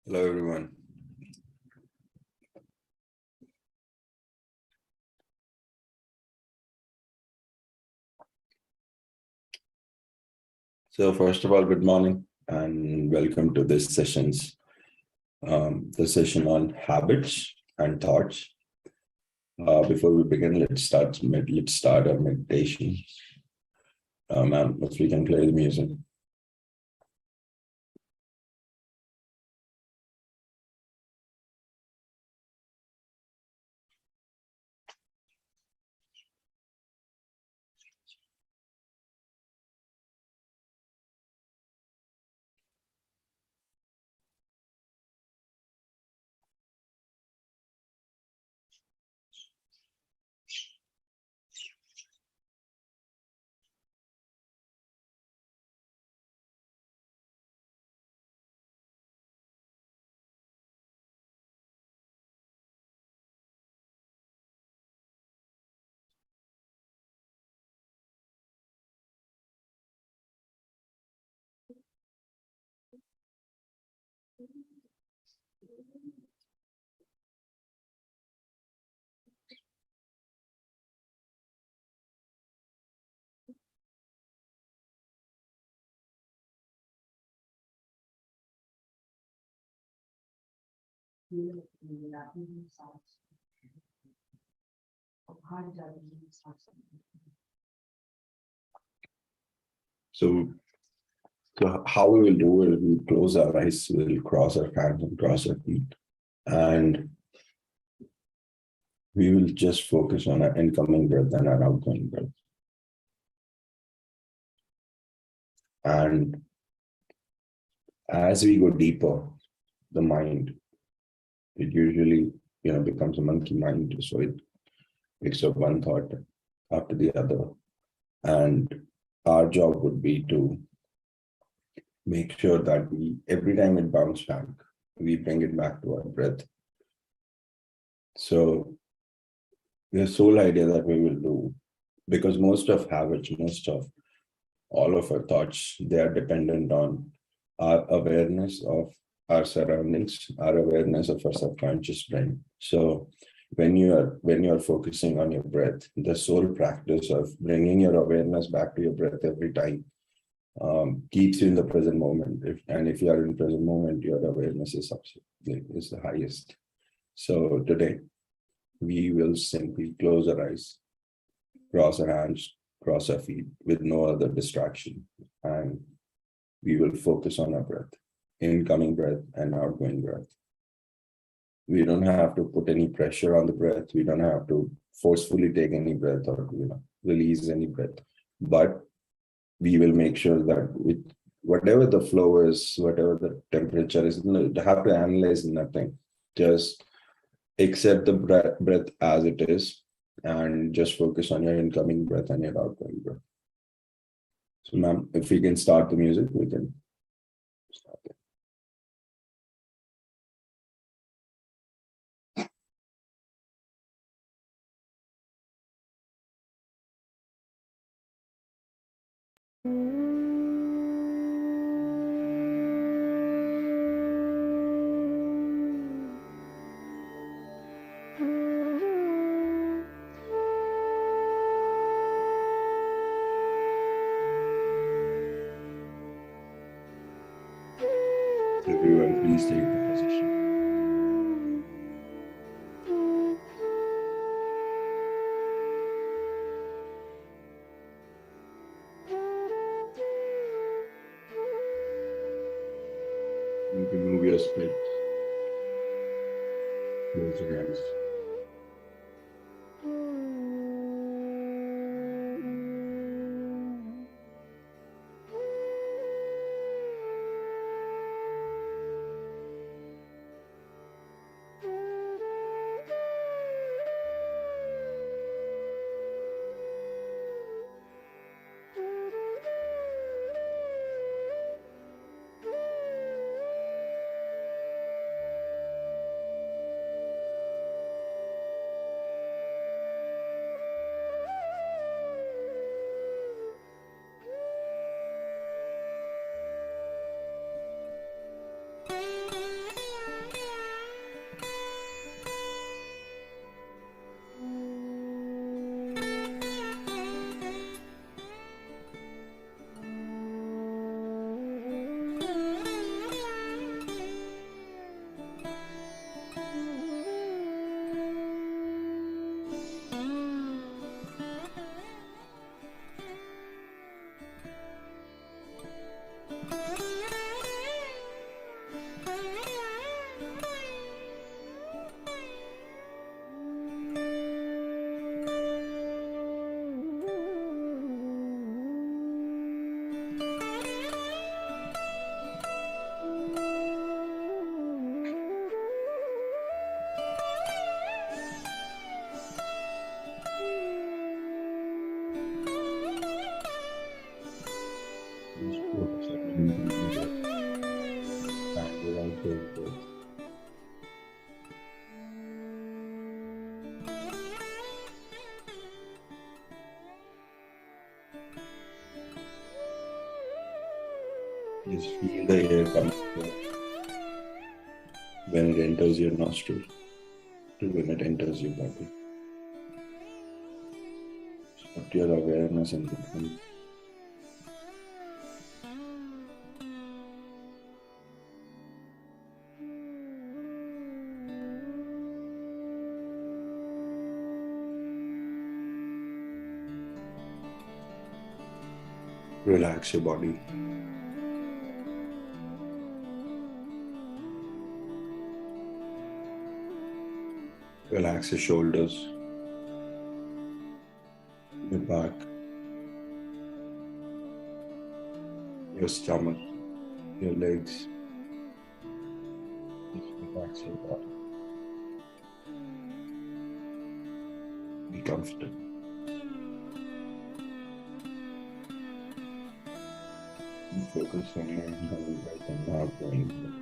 Hello, everyone. So first of all, good morning and welcome to this session's the session on habits and thoughts. Before we begin, let's start our meditation. Ma'am, if we can play the music. So how we will do it, we'll close our eyes, we'll cross our hands and cross our feet, and we will just focus on our incoming breath and our outgoing breath. And as we go deeper, the mind, it usually becomes a monkey mind, so it picks up one thought after the other. And our job would be to make sure that every time it bounces back, we bring it back to our breath. So the sole idea that we will do, because most of all of our thoughts, they are dependent on our awareness of our surroundings, our awareness of our subconscious brain. So when you are focusing on your breath, the sole practice of bringing your awareness back to your breath every time keeps you in the present moment. If you are in present moment, your awareness is the highest. So today, we will simply close our eyes, cross our hands, cross our feet with no other distraction, and we will focus on our breath, incoming breath and outgoing breath. We don't have to put any pressure on the breath. We don't have to forcefully take any breath or release any breath. But we will make sure that with whatever the flow is, whatever the temperature is, you have to analyze nothing. Just accept the breath as it is and just focus on your incoming breath and your outgoing breath. So ma'am, if we can start the music, we can start it. Everyone, please take the position. You can move your splits. Close your hands. Just focus on breathing breath and without those breaths. Just feel the air coming through when it enters your nostril to when it enters your body. Put your awareness in between. Relax your body. Relax your shoulders, your back, your stomach, your legs. Just relax your body. Be comfortable. And focus on your inhaling breath and outgoing breath.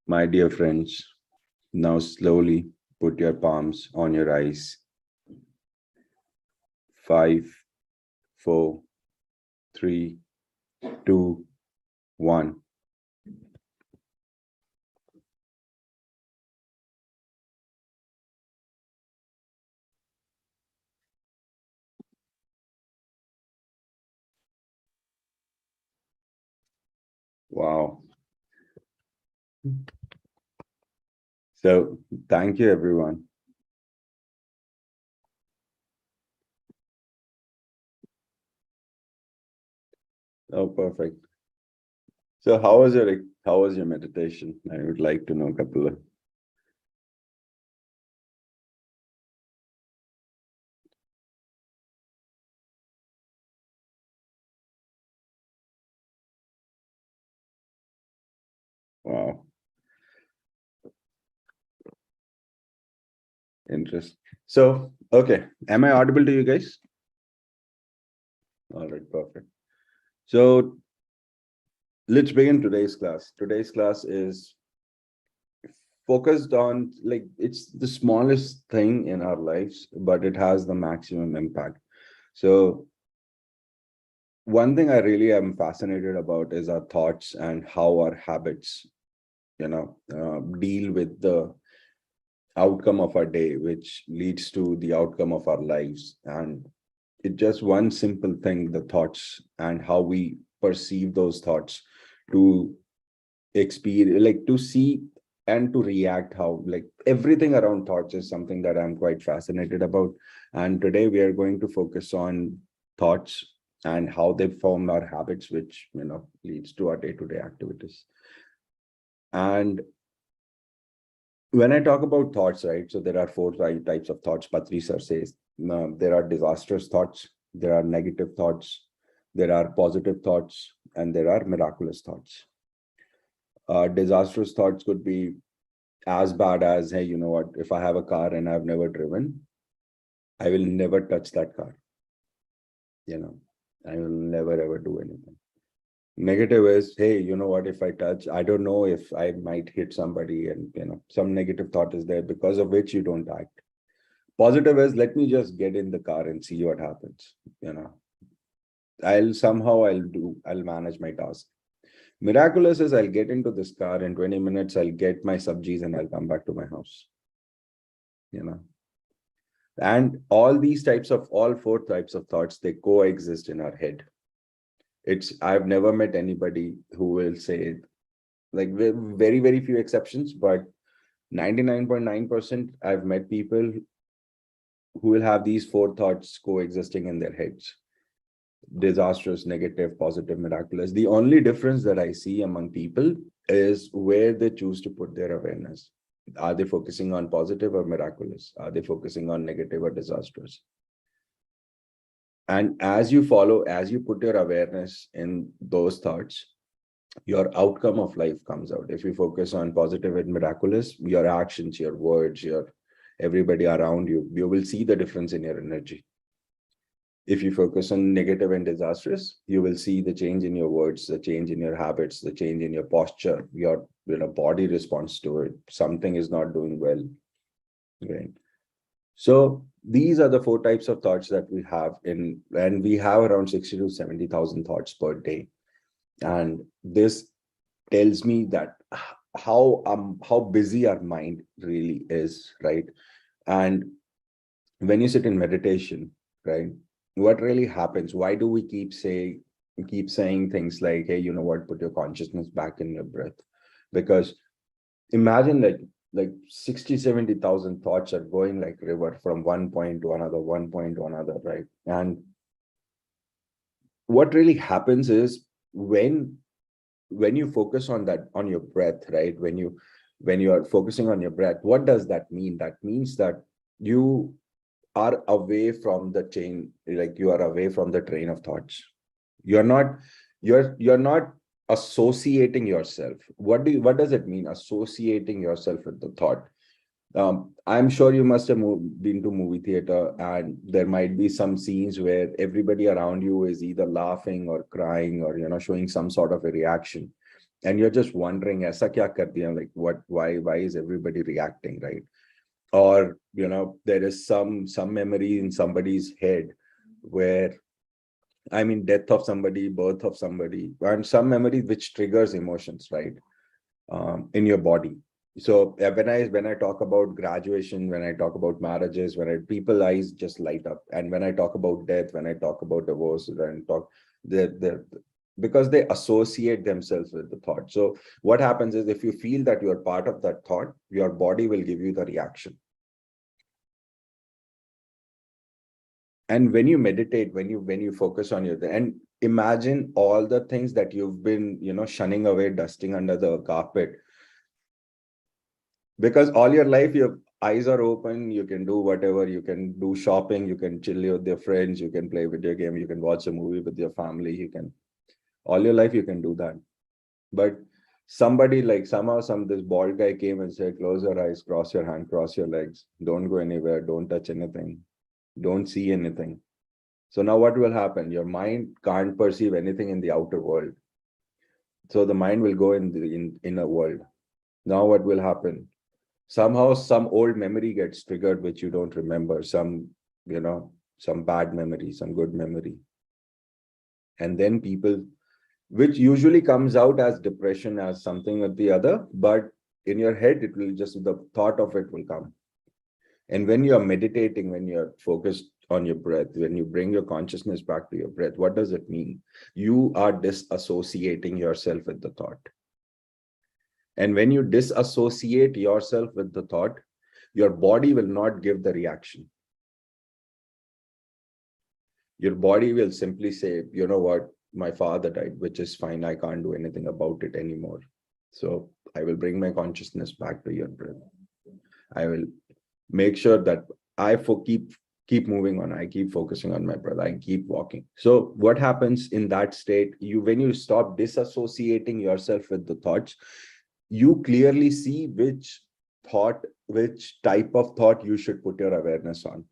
My dear friends, now slowly put your palms on your eyes. 5, 4, 3, 2, 1. Wow. So thank you, everyone. Oh, perfect. So how was your meditation? I would like to know a couple of. Wow, interesting. So, okay, am I audible to you guys? All right, perfect. So let's begin today's class. Today's class is focused on, like, it's the smallest thing in our lives, but it has the maximum impact. So one thing I really am fascinated about is our thoughts and how our habits, deal with the outcome of our day, which leads to the outcome of our lives. And it's just one simple thing, the thoughts and how we perceive those thoughts, to experience, like to see and to react, how, like, everything around thoughts is something that I'm quite fascinated about. And today we are going to focus on thoughts and how they form our habits, which leads to our day-to-day activities. And when I talk about thoughts, right, so there are four types of thoughts. Patri sir says there are disastrous thoughts, there are negative thoughts, there are positive thoughts, and there are miraculous thoughts. Disastrous thoughts could be as bad as, hey, you know what, if I have a car and I've never driven, I will never touch that car. I will never ever do anything. Negative is, hey, you know what, if I touch, I don't know if I might hit somebody, and some negative thought is there because of which you don't act. Positive is, let me just get in the car and see what happens. I'll manage my task. Miraculous is, I'll get into this car in 20 minutes, I'll get my subjis and I'll come back to my house. And all four types of thoughts, they coexist in our head. I've never met anybody who will say, like, very, very few exceptions, but 99.9%, I've met people who will have these four thoughts coexisting in their heads: disastrous, negative, positive, miraculous. The only difference that I see among people is where they choose to put their awareness. Are they focusing on positive or miraculous? Are they focusing on negative or disastrous? And as you put your awareness in those thoughts, your outcome of life comes out. If you focus on positive and miraculous, your actions, your words, your everybody around you, you will see the difference in your energy. If you focus on negative and disastrous, you will see the change in your words, the change in your habits, the change in your posture, your body response to it. Something is not doing well. Right. So these are the four types of thoughts that we have and we have around 60 to 70,000 thoughts per day. And this tells me that how busy our mind really is, right? And when you sit in meditation, right, what really happens? Why do we keep saying things like, hey, you know what, put your consciousness back in your breath? Because imagine that, like, 60, 70,000 thoughts are going like river from one point to another, right? And what really happens is, when you focus on your breath, right, when you are focusing on your breath, what does that mean? That means that you are away from the chain, like you are away from the train of thoughts. You're not associating yourself. What does it mean, associating yourself with the thought? I'm sure you must have been to movie theater, and there might be some scenes where everybody around you is either laughing or crying or showing some sort of a reaction. and you're just wondering, aisa kya kar diya? Like, why is everybody reacting, right? Or, there is some memory in somebody's head where, I mean, death of somebody, birth of somebody, and some memory which triggers emotions, right? In your body. So when I talk about graduation, when I talk about marriages, people eyes just light up. And when I talk about death, when I talk about divorce, they because they associate themselves with the thought. So what happens is, if you feel that you are part of that thought, your body will give you the reaction. And when you meditate, when you focus on your, and imagine all the things that you've been shunning away, dusting under the carpet, because all your life your eyes are open, you can do whatever, you can do shopping, you can chill with your friends, you can play video game, you can watch a movie with your family, you can, all your life you can do that. But somebody, like, somehow this bald guy came and said, close your eyes, cross your hand, cross your legs, don't go anywhere, don't touch anything, don't see anything. So now what will happen? Your mind can't perceive anything in the outer world, so the mind will go in the inner world. Now what will happen? Somehow some old memory gets triggered which you don't remember, some bad memory, some good memory. And then people, which usually comes out as depression, as something or the other, but in your head it will just, the thought of it will come. And when you're meditating, when you're focused on your breath, when you bring your consciousness back to your breath, what does it mean? You are disassociating yourself with the thought. And when you disassociate yourself with the thought, your body will not give the reaction. Your body will simply say, you know what, my father died, which is fine. I can't do anything about it anymore. So I will bring my consciousness back to your breath. I will make sure that I keep moving on. I keep focusing on my breath. I keep walking. So what happens in that state, when you stop disassociating yourself with the thoughts, you clearly see which type of thought you should put your awareness on.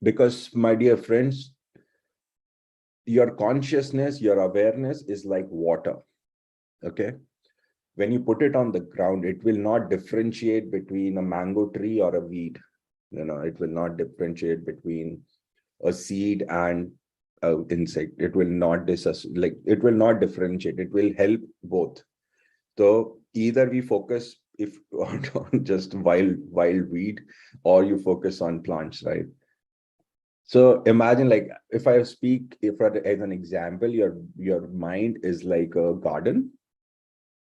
Because, my dear friends, your consciousness, your awareness is like water. Okay. When you put it on the ground, it will not differentiate between a mango tree or a weed. It will not differentiate between a seed and an insect. It will not it will not differentiate. It will help both. So either we focus on just wild weed, or you focus on plants, right? So imagine, like, if as an example, your mind is like a garden,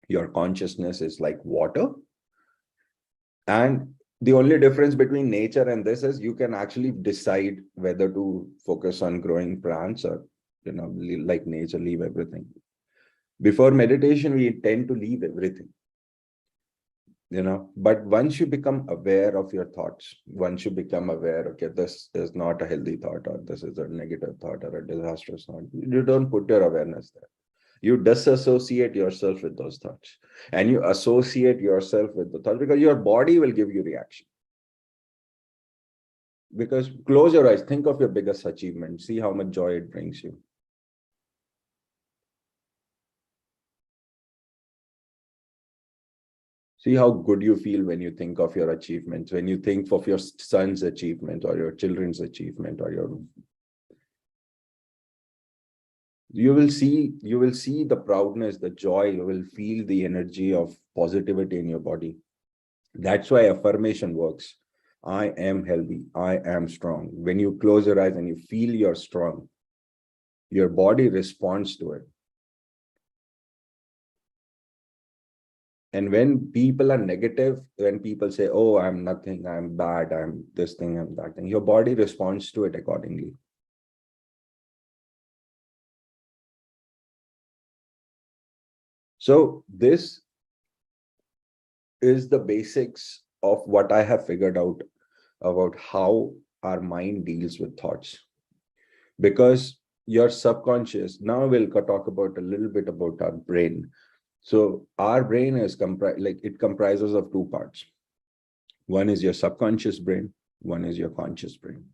your consciousness is like water, and the only difference between nature and this is you can actually decide whether to focus on growing plants or, like nature, leave everything. Before meditation, we tend to leave everything. But once you become aware of your thoughts, once you become aware, okay, this is not a healthy thought, or this is a negative thought, or a disastrous thought, you don't put your awareness there. You disassociate yourself with those thoughts, and you associate yourself with the thoughts because your body will give you reaction. Because close your eyes, think of your biggest achievement, see how much joy it brings you. See how good you feel when you think of your achievements, when you think of your son's achievement or your children's achievement, or you will see the proudness, the joy, you will feel the energy of positivity in your body. That's why affirmation works. I am healthy, I am strong. When you close your eyes and you feel you're strong, your body responds to it. And when people are negative, when people say, oh, I'm nothing, I'm bad, I'm this thing, I'm that thing, your body responds to it accordingly. So this is the basics of what I have figured out about how our mind deals with thoughts. Because your subconscious, now we'll talk about a little bit about our brain. So our brain is comprises of two parts. One is your subconscious brain, one is your conscious brain.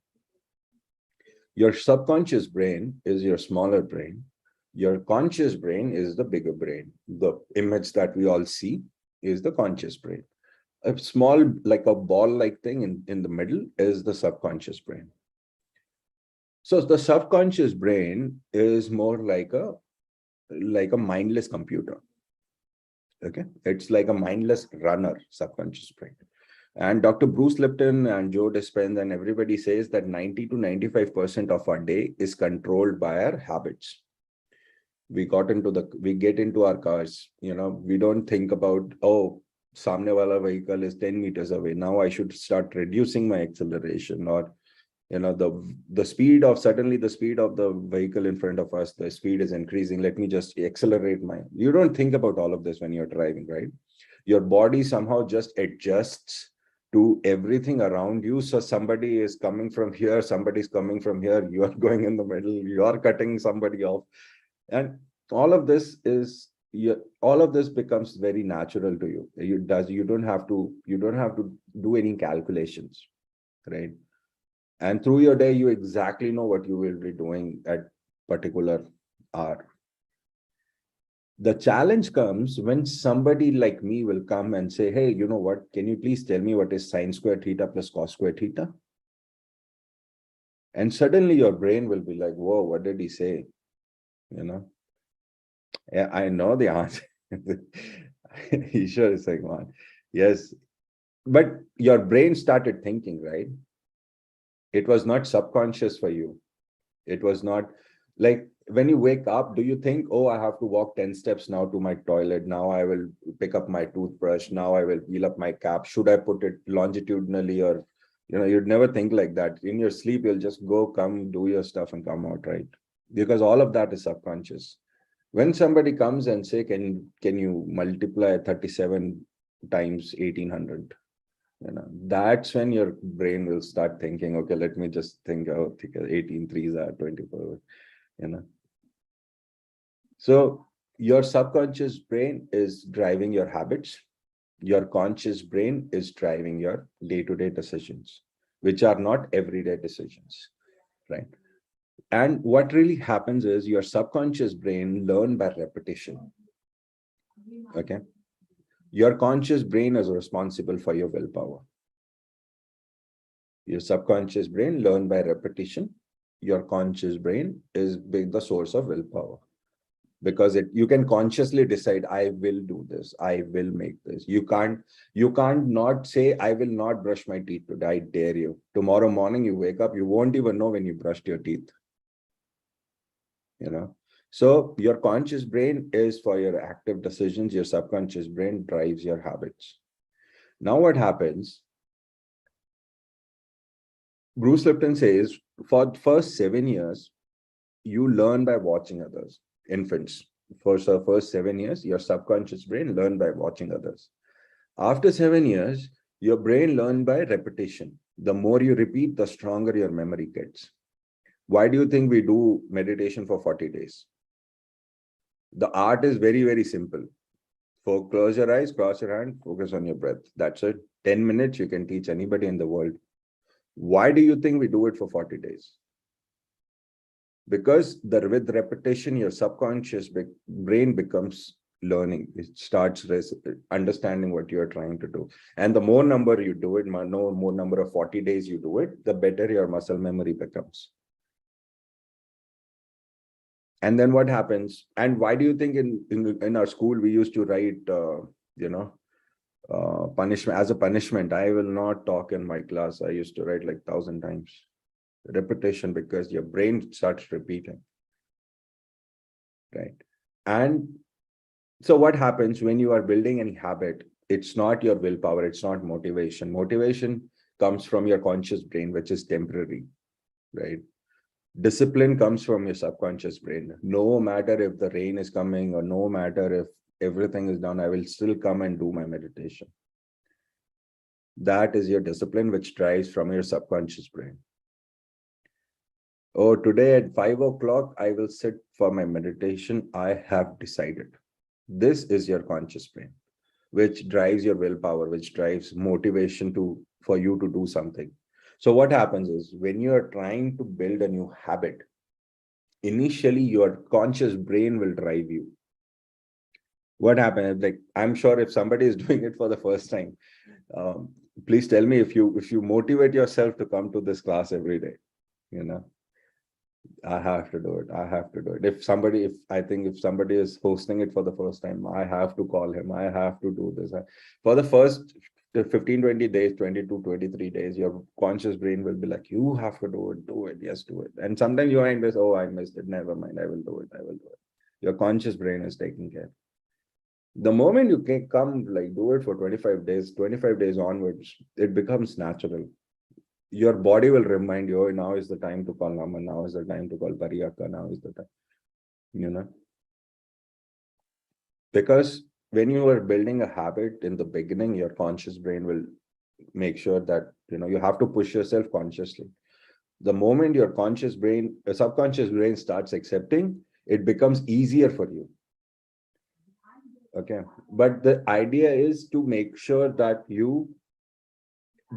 Your subconscious brain is your smaller brain, Your conscious brain is the bigger brain. The image that we all see is the conscious brain. A small, like a ball-like thing in the middle is the subconscious brain. So the subconscious brain is more like a mindless computer. Okay, it's like a mindless runner, subconscious brain. And Dr. Bruce Lipton and Joe Dispenza and everybody says that 90 to 95% of our day is controlled by our habits. We get into our cars, we don't think about, oh, samne wala vehicle is 10 meters away. Now I should start reducing my acceleration, or the speed of the vehicle in front of us, the speed is increasing. Let me just accelerate you don't think about all of this when you're driving, right? Your body somehow just adjusts to everything around you. So somebody is coming from here, somebody's coming from here, you are going in the middle, you are cutting somebody off. And all of this becomes very natural to you. You don't have to do any calculations, right? And through your day, you exactly know what you will be doing at particular hour. The challenge comes when somebody like me will come and say, hey, you know what, can you please tell me what is sine square theta plus cos square theta? And suddenly your brain will be like, whoa, what did he say? Yeah, I know the answer. He sure is like, man, yes. But your brain started thinking, right? It was not subconscious for you. It was not like when you wake up, do you think, oh, I have to walk 10 steps now to my toilet. Now I will pick up my toothbrush. Now I will peel up my cap. Should I put it longitudinally? Or, you'd never think like that. In your sleep, you'll just go, come, do your stuff and come out, right? Because all of that is subconscious. When somebody comes and say, can you multiply 37 times 1800? That's when your brain will start thinking, okay, let me just think, oh, 18 threes are 24. So your subconscious brain is driving your habits. Your conscious brain is driving your day-to-day decisions, which are not everyday decisions, right? And what really happens is your subconscious brain learn by repetition. Okay. Your conscious brain is responsible for your willpower. Your subconscious brain learn by repetition. Your conscious brain is the source of willpower, because you can consciously decide, I will do this, I will make this. You can't not say, I will not brush my teeth today. I dare you. Tomorrow morning you wake up, you won't even know when you brushed your teeth. So your conscious brain is for your active decisions. Your subconscious brain drives your habits. Now what happens, Bruce Lipton says, for the first 7 years, you learn by watching others. Infants, for the first 7 years, your subconscious brain learn by watching others. After 7 years, your brain learn by repetition. The more you repeat, the stronger your memory gets. Why do you think we do meditation for 40 days? The art is very, very simple. Close your eyes, cross your hand, focus on your breath. That's it. 10 minutes, you can teach anybody in the world. Why do you think we do it for 40 days? Because with repetition, your subconscious brain becomes learning. It starts understanding what you're trying to do. And the more number you do it, more number of 40 days you do it, the better your muscle memory becomes. And then what happens? And why do you think in our school, we used to write, punishment as a punishment? I will not talk in my class. I used to write like 1,000 times. Repetition, because your brain starts repeating, right? And so what happens when you are building any habit? It's not your willpower, it's not motivation. Motivation comes from your conscious brain, which is temporary, right? Discipline comes from your subconscious brain. No matter if the rain is coming, or no matter if everything is done, I will still come and do my meditation. That is your discipline, which drives from your subconscious brain. Oh, today at 5 o'clock, I will sit for my meditation. I have decided. This is your conscious brain, which drives your willpower, which drives motivation for you to do something. So what happens is, when you are trying to build a new habit, initially your conscious brain will drive you. What happened? Like, I'm sure if somebody is doing it for the first time, please tell me if you motivate yourself to come to this class every day, you know, I have to do it. I have to do it. If somebody is hosting it for the first time, I have to call him. I have to do this. For the first 15, 20 days, 22, 23 days, your conscious brain will be like, you have to do it. Yes, do it. And sometimes you might miss, oh, I missed it. Never mind. I will do it. I will do it. Your conscious brain is taking care. The moment you can come, like, do it for 25 days onwards, it becomes natural. Your body will remind you, oh, now is the time to call Naman, now is the time to call Pariyaka, now is the time, you know. Because when you are building a habit in the beginning, your conscious brain will make sure that, you have to push yourself consciously. The moment your subconscious brain starts accepting, it becomes easier for you. Okay. But the idea is to make sure that you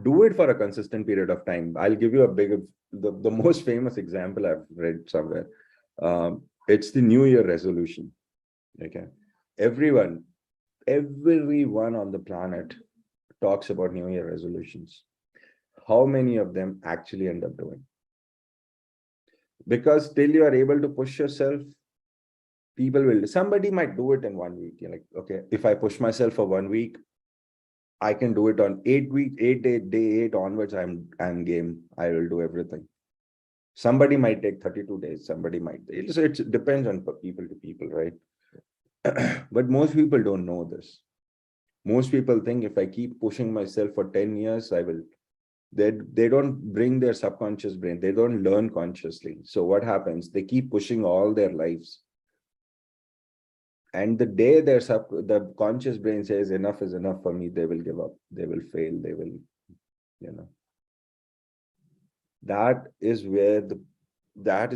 do it for a consistent period of time. I'll give you the most famous example I've read somewhere. It's the New Year resolution. Okay. Everyone on the planet talks about New Year resolutions. How many of them actually end up doing? Because till you are able to push yourself, somebody might do it in 1 week. You're like, okay, if I push myself for 1 week, I can do it on day 8 onwards. I'm game. I will do everything. Somebody might take 32 days. Somebody might. It depends on people to people, right? But most people don't know this. Most people think if I keep pushing myself for 10 years, I will. They don't bring their subconscious brain. They don't learn consciously. So what happens? They keep pushing all their lives. And the day the conscious brain says enough is enough for me, they will give up. They will fail. They will, that is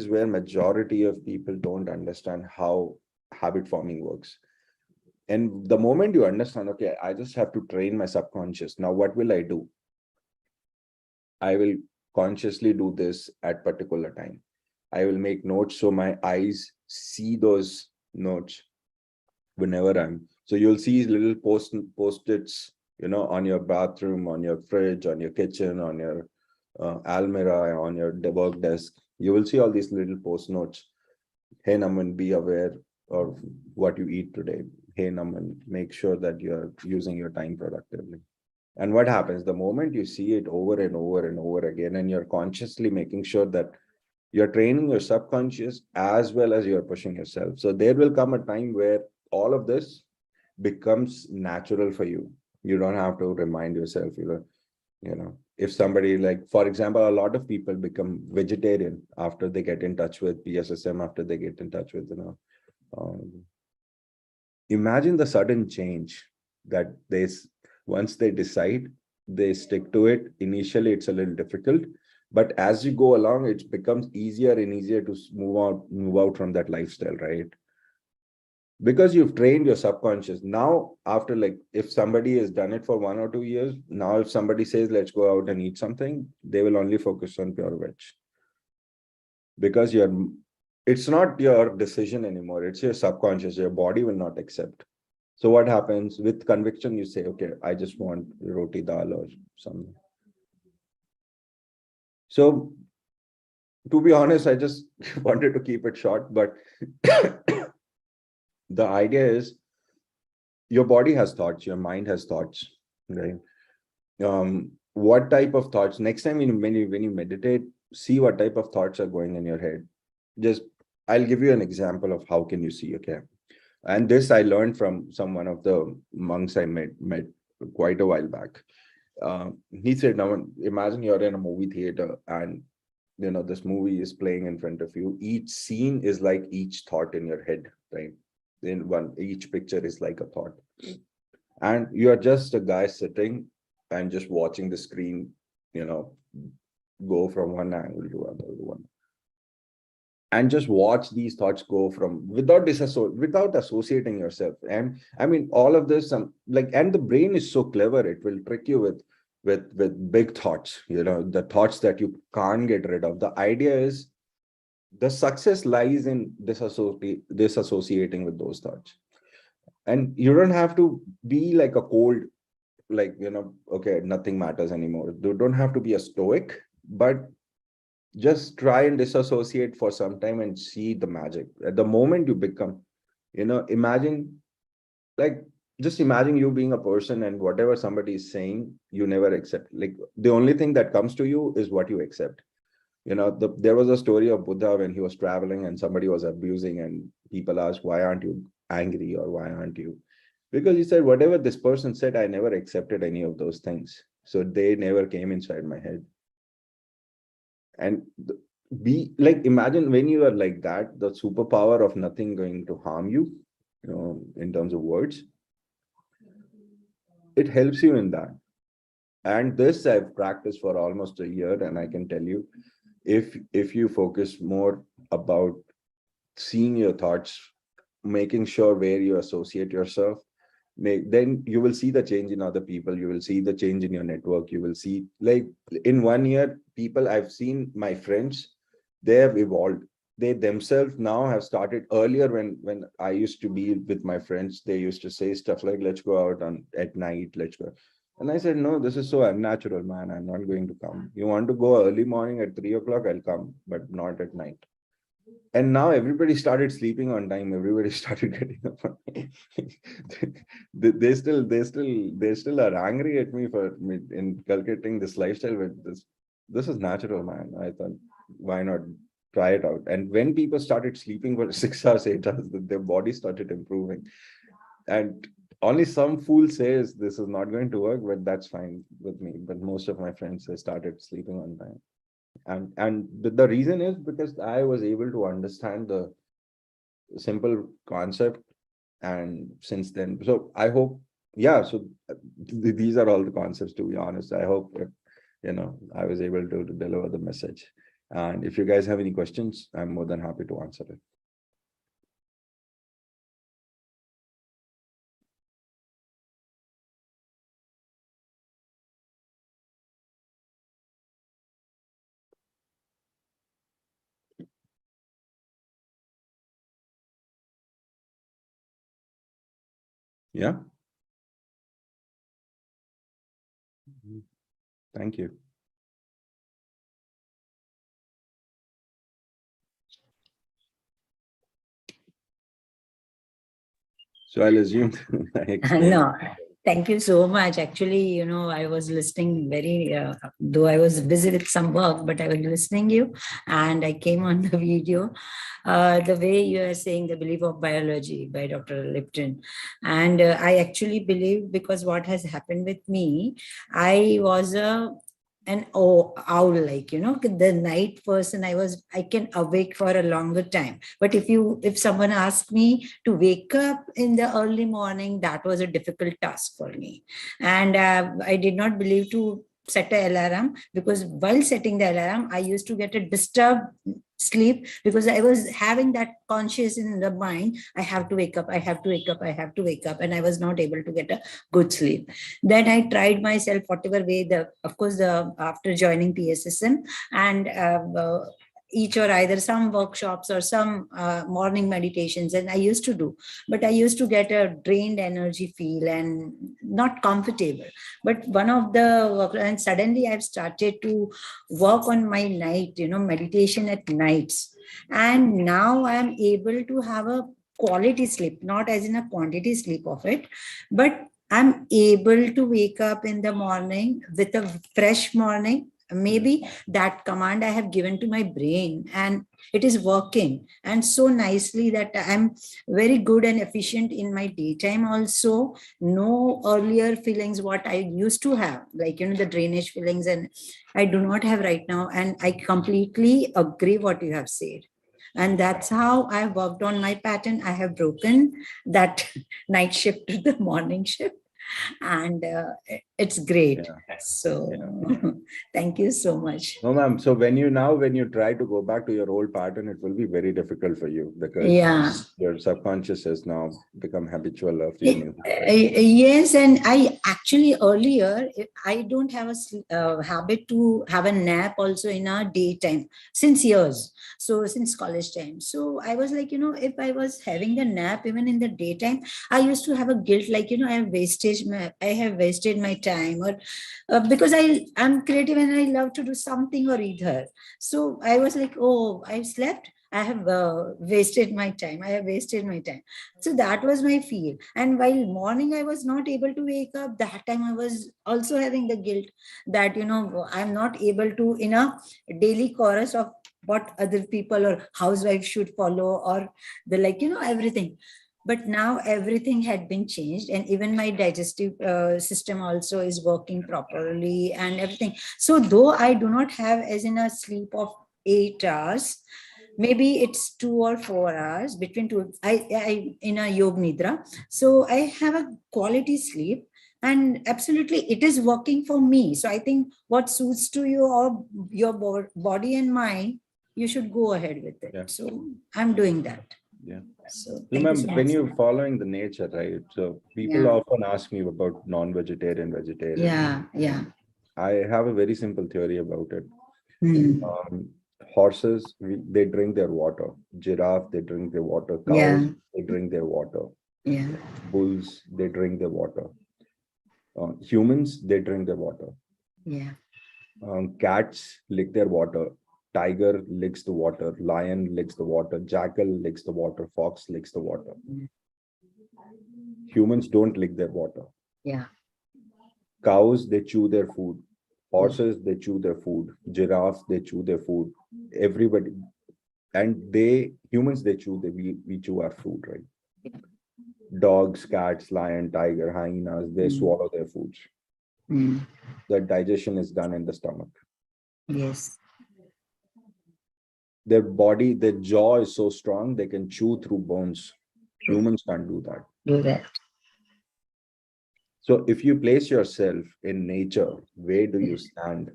where majority of people don't understand how habit forming works. And the moment you understand, okay, I just have to train my subconscious. Now, what will I do? I will consciously do this at particular time. I will make notes so my eyes see those notes whenever so you'll see little post-its, on your bathroom, on your fridge, on your kitchen, on your almirah, on your work desk. You will see all these little post notes. Hey, Naman, be aware of what you eat today. Hey, Naman, make sure that you're using your time productively. And what happens the moment you see it over and over and over again, and you're consciously making sure that you're training your subconscious as well as you're pushing yourself. So there will come a time where all of this becomes natural for you. You don't have to remind yourself, if somebody, like, for example, a lot of people become vegetarian after they get in touch with PSSM, after they get in touch with, imagine the sudden change that once they decide, they stick to it. Initially, it's a little difficult, but as you go along, it becomes easier and easier to move out from that lifestyle, right? Because you've trained your subconscious. Now, after, like, if somebody has done it for 1 or 2 years, now if somebody says, let's go out and eat something, they will only focus on pure veg. Because it's not your decision anymore. It's your subconscious. Your body will not accept. So what happens with conviction? You say, okay, I just want roti dal or something. So to be honest, I just wanted to keep it short, but the idea is your body has thoughts, your mind has thoughts, right? What type of thoughts? Next time when you meditate, see what type of thoughts are going in your head. I'll give you an example of how can you see, okay? And this I learned from one of the monks I met quite a while back. He said, now imagine you're in a movie theater and this movie is playing in front of you. Each scene is like each thought in your head, right? Each picture is like a thought. And you're just a guy sitting and just watching the screen, go from one angle to another one. And just watch these thoughts go from without associating yourself. And I mean, all of this, and the brain is so clever, it will trick you with big thoughts, the thoughts that you can't get rid of. The idea is The success lies in disassociating with those thoughts. And you don't have to be like a cold, like, okay, nothing matters anymore. You don't have to be a stoic, but just try and disassociate for some time and see the magic. At the moment you become, imagine, like, just imagine you being a person, and whatever somebody is saying, you never accept. Like, the only thing that comes to you is what you accept. There was a story of Buddha when he was traveling and somebody was abusing, and people asked, why aren't you angry, or why aren't you? Because he said, whatever this person said, I never accepted any of those things, so they never came inside my head. And be like, imagine when you are like that, the superpower of nothing going to harm you, in terms of words, it helps you in that. And this I've practiced for almost a year, and I can tell you, if you focus more about seeing your thoughts, making sure where you associate yourself, then you will see the change in other people. You will see the change in your network. You will see, like, in 1 year, people I've seen, my friends, they have evolved. They themselves now have started. Earlier, when I used to be with my friends, they used to say stuff like, let's go out at night, let's go. And I said, no, this is so unnatural, man. I'm not going to come. You want to go early morning at 3 o'clock, I'll come, but not at night. And now everybody started sleeping on time. Everybody started getting up on time. They still are angry at me for inculcating this lifestyle. But this is natural, man. I thought, why not try it out? And when people started sleeping for 6 hours, 8 hours, their body started improving. And only some fool says this is not going to work, but that's fine with me. But most of my friends, they started sleeping on time. And the reason is because I was able to understand the simple concept. And since then, so I hope, yeah, so these are all the concepts, to be honest. I hope that, I was able to deliver the message. And if you guys have any questions, I'm more than happy to answer it. Yeah. Thank you. So I'll assume I explained. No, thank you so much. Actually, I was listening though I was busy with some work, but I was listening you, and I came on the video. The way you are saying the belief of biology by Dr. Lipton. And I actually believe, because what has happened with me, I was an owl, like, the night person. I can awake for a longer time. But if someone asked me to wake up in the early morning, that was a difficult task for me. And I did not believe to set an alarm, because while setting the alarm, I used to get a disturbed sleep, because I was having that conscious in the mind, I have to wake up, I have to wake up, I have to wake up, and I was not able to get a good sleep. Then I tried myself whatever way, of course, after joining PSSM, and each or either some workshops or some morning meditations, and I used to do, but I used to get a drained energy feel and not comfortable. But one of the and suddenly I've started to work on my night, meditation at nights, and now I am able to have a quality sleep, not as in a quantity sleep of it, but I'm able to wake up in the morning with a fresh morning. Maybe that command I have given to my brain, and it is working and so nicely that I'm very good and efficient in my daytime also. No earlier feelings what I used to have, like, the drainage feelings, and I do not have right now. And I completely agree what you have said. And that's how I worked on my pattern. I have broken that night shift to the morning shift. And it's great. Yeah. So Yeah. thank you so much. No, ma'am. So when you try to go back to your old pattern, it will be very difficult for you because Yeah. your subconscious has now become habitual of your new habit. Yes, and I actually earlier I don't have a habit to have a nap also in a daytime since years. So since college time, so I was like, if I was having a nap even in the daytime, I used to have a guilt like, I have wasted my time, or because I'm creative and I love to do something or either. So I was like, oh, I slept. I have wasted my time. I have wasted my time. So that was my feel. And while morning I was not able to wake up, that time I was also having the guilt that, I'm not able to in a daily chorus of what other people or housewife should follow, or the like, everything. But now everything had been changed, and even my digestive system also is working properly and everything. So though I do not have as in a sleep of 8 hours, maybe it's 2 or 4 hours between two, I in a yog nidra, so I have a quality sleep, and absolutely it is working for me. So I think what suits to you or your body and mind, you should go ahead with it. Yeah. So I'm doing that. Yeah. So So, thank you ma'am, so when much. you're following the nature, right? So people Yeah, often ask me about non-vegetarian, vegetarian. yeah, yeah. I have a very simple theory about it. Hmm. Horses, they drink their water. Giraffe, they drink their water. Yeah, Cows, they drink their water. yeah, Bulls, they drink their water. Humans, they drink their water. yeah, Cats lick their water. Tiger licks the water. Lion licks the water. Jackal licks the water. Fox licks the water. Humans don't lick their water. yeah. Cows, they chew their food. Horses, they chew their food. Giraffes, they chew their food. Everybody, and humans, they chew. We chew our food, right? Dogs, cats, lion, tiger, hyenas, they Mm. swallow their foods. Mm. The digestion is done in the stomach. Yes. Their body, their jaw is so strong they can chew through bones. True. Humans can't do that. Do that. So if you place yourself in nature, where do you stand?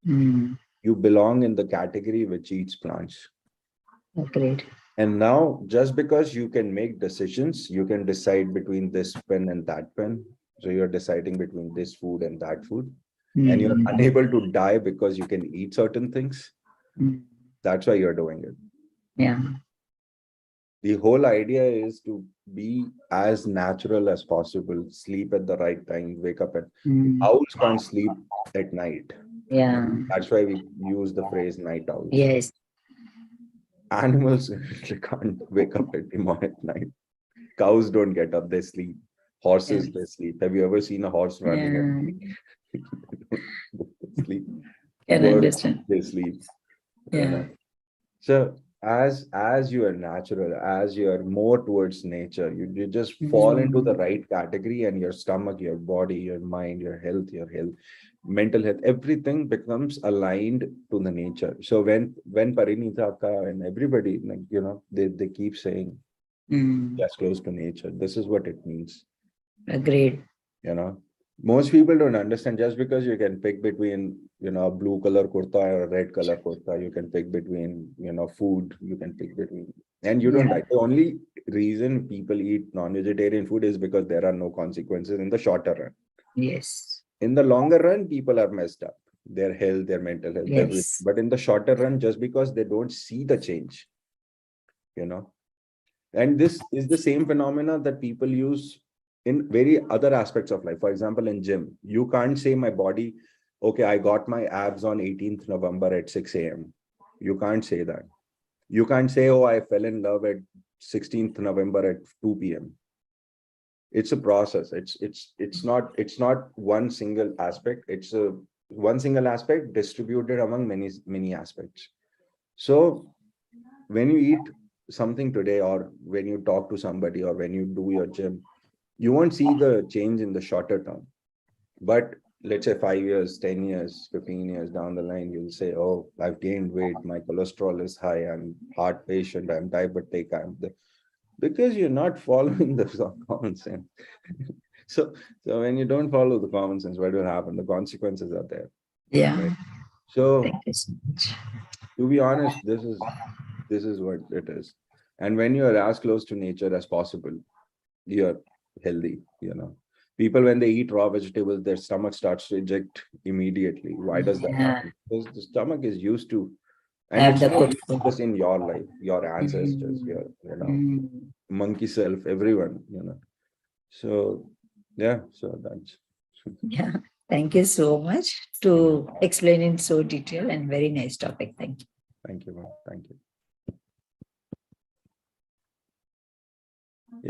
Mm. You belong in the category which eats plants. Agreed. And now, just because you can make decisions, you can decide between this pen and that pen. So you're deciding between this food and that food. And you're Mm. unable to die because you can eat certain things. Mm. That's why you're doing it. Yeah. The whole idea is to be as natural as possible, sleep at the right time, wake up at Mm. owls can't sleep at night. Yeah. That's why we use the phrase night owls. Yes. Animals can't wake up at night. Cows don't get up, they sleep. Horses, Yeah. they sleep. Have you ever seen a horse running at Yeah. night? They sleep. Can Birds, understand. they sleep. You Yeah. know. So as you are natural, as you are more towards nature, you just fall into the Mm. right category, and your stomach, your body, your mind, your health, mental health, everything becomes aligned to the nature. So when Parinita Akka and everybody, like, they keep saying Mm. just close to nature. This is what it means. Agreed. you know Most people don't understand. Just because you can pick between a blue color kurta or a red color kurta, you can pick between food, you can pick between, and you don't Yeah. die. The only reason people eat non-vegetarian food is because there are no consequences in the shorter run. Yes. In the longer run, people are messed up, their health, their mental health, everything. Yes. But in the shorter run, just because they don't see the change, you know and this is the same phenomena that people use in very other aspects of life. For example, in gym, you can't say my body, okay, I got my abs on 18th November at 6 a.m. You can't say that. You can't say, oh, I fell in love at 16th November at 2 p.m. It's a process. It's not one single aspect. It's a one single aspect distributed among many aspects. So when you eat something today, or when you talk to somebody, or when you do your gym, you won't see the change in the shorter term. But let's say 5 years, 10 years, 15 years down the line, you'll say, oh, I've gained weight, my cholesterol is high, I'm heart patient, I'm diabetic, because you're not following the common sense. So when you don't follow the common sense, what will happen? The consequences are there. Yeah. Right? So Thank you so much. to be honest, this is what it is. And when you are as close to nature as possible, you're healthy. People, when they eat raw vegetables, their stomach starts to eject immediately. Why does that Yeah. happen? Because the stomach is used to, and Have it's the not good food. just in your life, your ancestors, Mm. your Mm. monkey self, everyone. So yeah, so that's Yeah. Thank you so much to explain in so detail and very nice topic. Thank you. thank you, man. Thank you.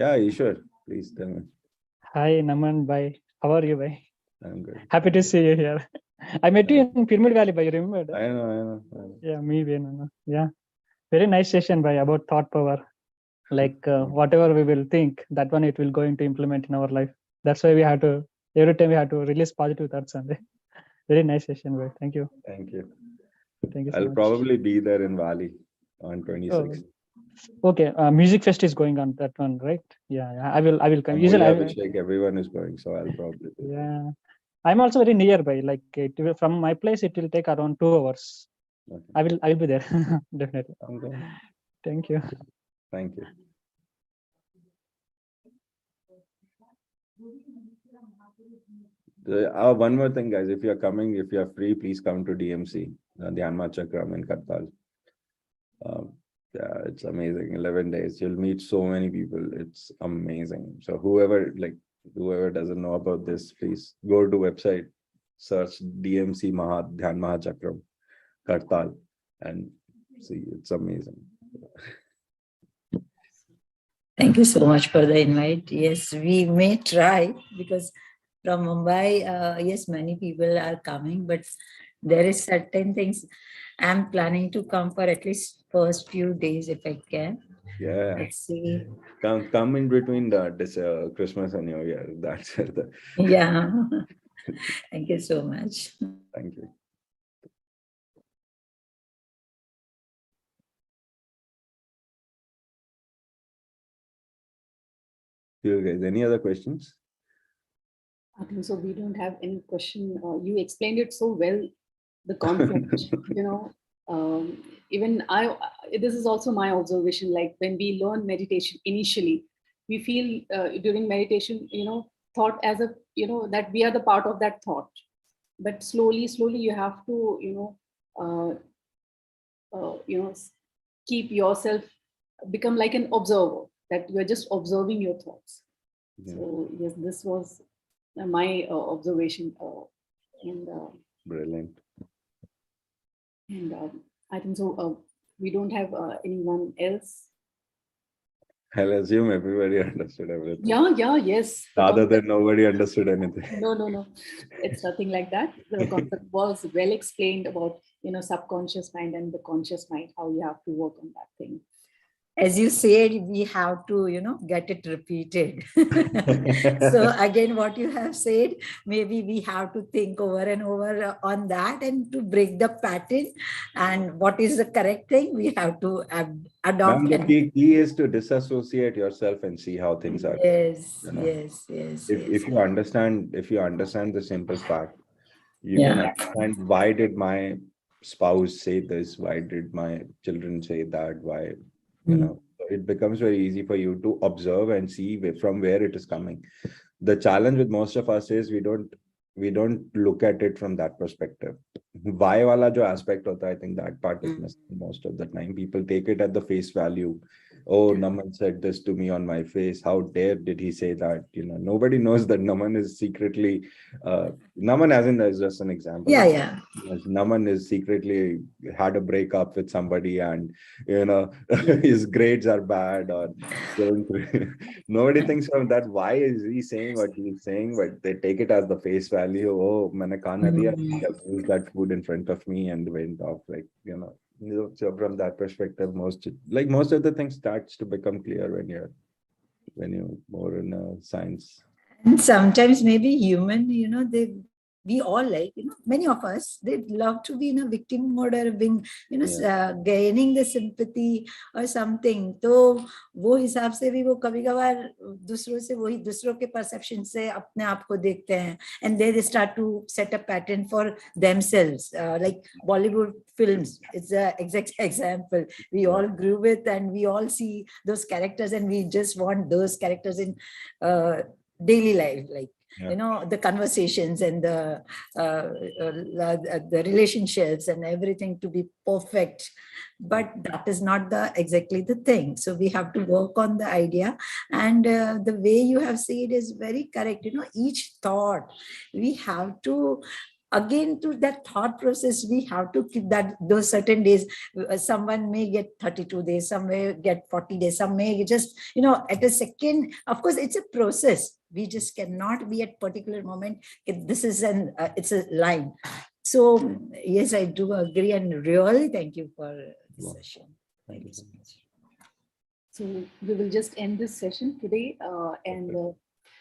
Yeah, you sure. Please tell me. Hi, Naman. Bye. How are you, bhai? I'm good. Happy to see you here. I met you Thank in Pyramid Valley, bhai. You remember that? I know. Yeah, me, Venu. Yeah. Very nice session, bhai, about thought power. Like whatever we will think, that one it will going to implement in our life. That's why we have to, every time we have to release positive thoughts. And very nice session, bhai. Thank you. Thank you. Thank you so I'll much. probably be there in Bali on Oh, 26th. okay. Music fest is going on that one, right? Yeah. I will come. Usually, Amulya, Abhishek, everyone is going, so I'll probably be there. yeah. I'm also very nearby. Like from my place, it will take around 2 hours. Okay. I will be there. Definitely. I'm going. Thank you. Thank you. One more thing, guys. If you're free, please come to DMC, Dhyanma Chakram in Kartal. Yeah, it's amazing. 11 days. You'll meet so many people. It's amazing. So whoever doesn't know about this, please go to website, search DMC Dhyan Mahachakram, Kartal, and see. It's amazing. Thank you so much for the invite. Yes, we may try because from Mumbai, yes, many people are coming, but there is certain things I'm planning to come for at least first few days if I can. Yeah. Let's see. Come in between this Christmas and New Year. That's it. Yeah. Thank you so much. Thank you. You guys, any other questions? I think so. We don't have any question. You explained it so well, the concept, even this is also my observation. Like when we learn meditation initially, we feel during meditation, thought as a, that we are the part of that thought. But slowly, you have to, keep yourself, become like an observer, that you're just observing your thoughts. Yeah. So yes, this was my observation, and Brilliant. and I think so. We don't have anyone else. I'll assume everybody understood everything. Yeah, yes. Rather than nobody understood anything. No. It's nothing like that. The concept was well explained about, subconscious mind and the conscious mind, how you have to work on that thing. As you said, we have to, get it repeated. So again, what you have said, maybe we have to think over and over on that and to break the pattern. And what is the correct thing, we have to adopt. Ma'am, the key is to disassociate yourself and see how things are. Yes, You know. yes. If you understand the simple fact, you Yeah. can understand, why did my spouse say this? Why did my children say that? Why, so it becomes very easy for you to observe and see from where it is coming. The challenge with most of us is we don't look at it from that perspective. Why wala jo aspect hota, I think that part is missing most of the time. People take it at the face value. Oh, Naman said this to me on my face. How dare did he say that? Nobody knows that Naman is secretly, Naman as just an example. Yeah. Naman is secretly had a breakup with somebody, and his grades are bad, or nobody thinks of that. Why is he saying what he's saying? But they take it as the face value. Oh, maine khana diya, he used that food in front of me and went off, so from that perspective, most of the things starts to become clear when you're more in science. And sometimes maybe human, they we all like, many of us, they'd love to be in a victim mode or being, gaining the sympathy or something. तो वो हिसाब से भी वो कभी कभार दूसरों से वही दूसरों के perception से अपने आप को देखते हैं, and they start to set a pattern for themselves, like Bollywood films. It's an exact example we all grew with, and we all see those characters, and we just want those characters in daily life, like the conversations and the relationships and everything to be perfect. But that is not exactly the thing. So we have to work on the idea, and the way you have said is very correct. Each thought, we have to, again, to that thought process, we have to keep that those certain days. Someone may get 32 days, some may get 40 days, some may just, at a second. Of course, it's a process. We just cannot be at particular moment. This is it's a line. So yes, I do agree, and really thank you for this session. Thank you so much. So we will just end this session today, and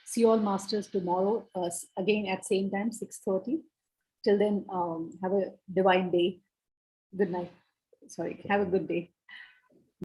see all masters tomorrow, again at same time, 6:30. Till then, have a divine day. Good night. Sorry, have a good day.